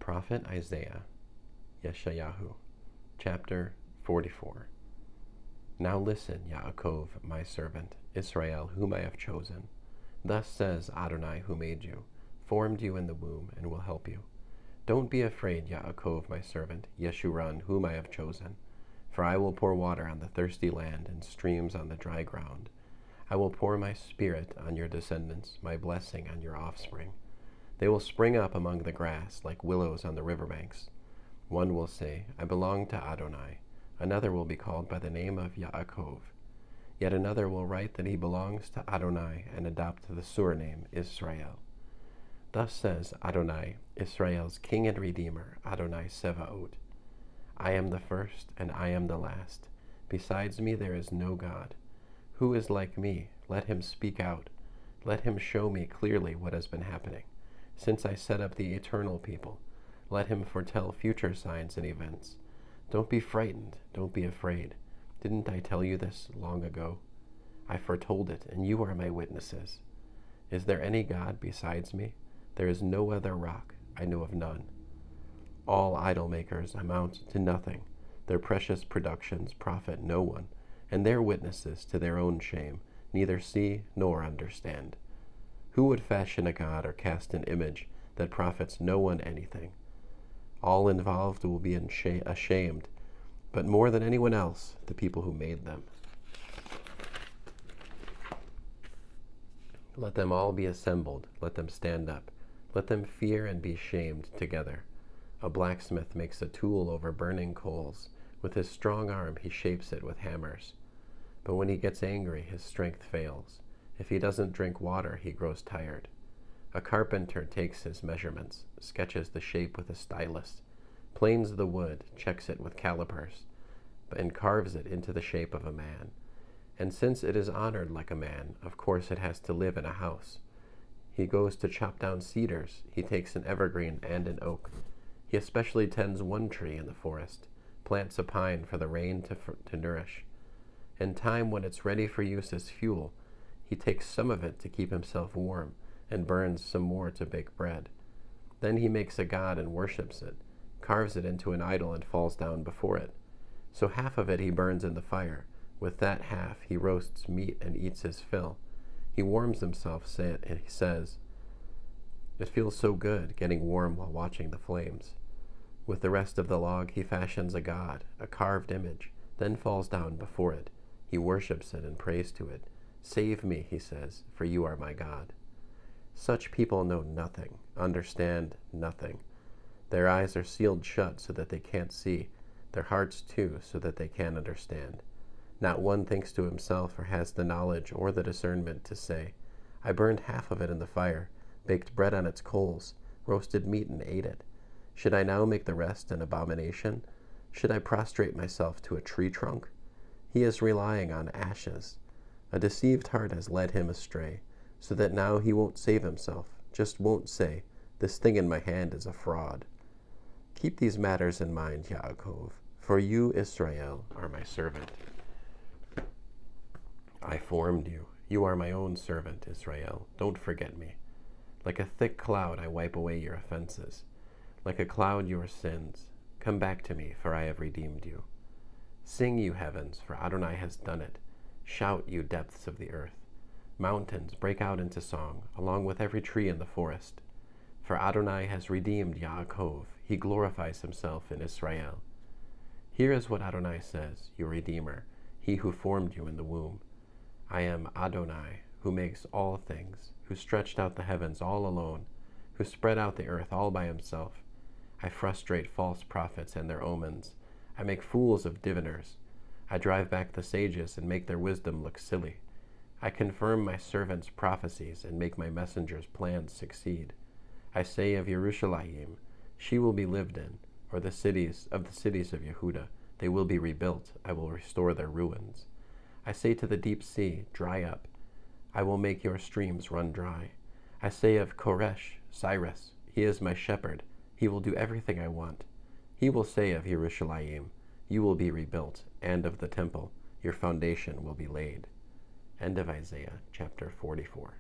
prophet Isaiah, Yesha'yahu, chapter 44. Now listen, Yaakov, my servant, Israel, whom I have chosen. Thus says Adonai, who made you, formed you in the womb, and will help you. Don't be afraid, Yaakov, my servant, Yeshurun, whom I have chosen. For I will pour water on the thirsty land and streams on the dry ground. I will pour my spirit on your descendants, my blessing on your offspring. They will spring up among the grass like willows on the riverbanks. One will say, I belong to Adonai. Another will be called by the name of Yaakov. Yet another will write that he belongs to Adonai and adopt the surname Isra'el. Thus says Adonai, Israel's King and Redeemer, Adonai Sevaot. I am the first and I am the last. Besides me there is no God. Who is like me? Let him speak out. Let him show me clearly what has been happening. Since I set up the eternal people, let him foretell future signs and events. Don't be frightened. Don't be afraid. Didn't I tell you this long ago? I foretold it, and you are my witnesses. Is there any God besides me? There is no other rock. I know of none. All idol makers amount to nothing. Their precious productions profit no one, and their witnesses to their own shame neither see nor understand. Who would fashion a god or cast an image that profits no one anything? All involved will be ashamed, but more than anyone else, the people who made them. Let them all be assembled. Let them stand up. Let them fear and be shamed together. A blacksmith makes a tool over burning coals. With his strong arm he shapes it with hammers. But when he gets angry, his strength fails. If he doesn't drink water, he grows tired. A carpenter takes his measurements, sketches the shape with a stylus, planes the wood, checks it with calipers, and carves it into the shape of a man. And since it is honored like a man, of course it has to live in a house. He goes to chop down cedars. He takes an evergreen and an oak. He especially tends one tree in the forest, plants a pine for the rain to nourish. In time when it's ready for use as fuel, he takes some of it to keep himself warm and burns some more to bake bread. Then he makes a god and worships it, carves it into an idol and falls down before it. So half of it he burns in the fire. With that half he roasts meat and eats his fill. He warms himself, and he says, it feels so good getting warm while watching the flames. With the rest of the log he fashions a god, a carved image, then falls down before it. He worships it and prays to it. Save me, he says, for you are my God. Such people know nothing, understand nothing. Their eyes are sealed shut so that they can't see, their hearts too so that they can't understand. Not one thinks to himself or has the knowledge or the discernment to say, I burned half of it in the fire, baked bread on its coals, roasted meat and ate it. Should I now make the rest an abomination? Should I prostrate myself to a tree trunk? He is relying on ashes. A deceived heart has led him astray, so that now he won't save himself, just won't say, this thing in my hand is a fraud. Keep these matters in mind, Yaakov, for you, Israel, are my servant. I formed you. You are my own servant, Israel. Don't forget me. Like a thick cloud I wipe away your offenses. Like a cloud your sins. Come back to me, for I have redeemed you. Sing, you heavens, for Adonai has done it. Shout, you depths of the earth. Mountains, break out into song, along with every tree in the forest. For Adonai has redeemed Yaakov. He glorifies himself in Israel. Here is what Adonai says, your Redeemer, he who formed you in the womb. I am Adonai, who makes all things, who stretched out the heavens all alone, who spread out the earth all by himself. I frustrate false prophets and their omens. I make fools of diviners. I drive back the sages and make their wisdom look silly. I confirm my servants' prophecies and make my messengers' plans succeed. I say of Yerushalayim, she will be lived in, or the cities of Yehuda, they will be rebuilt. I will restore their ruins. I say to the deep sea, dry up. I will make your streams run dry. I say of Koresh, Cyrus, he is my shepherd. He will do everything I want. He will say of Yerushalayim, you will be rebuilt, and of the temple, your foundation will be laid. End of Isaiah, chapter 44.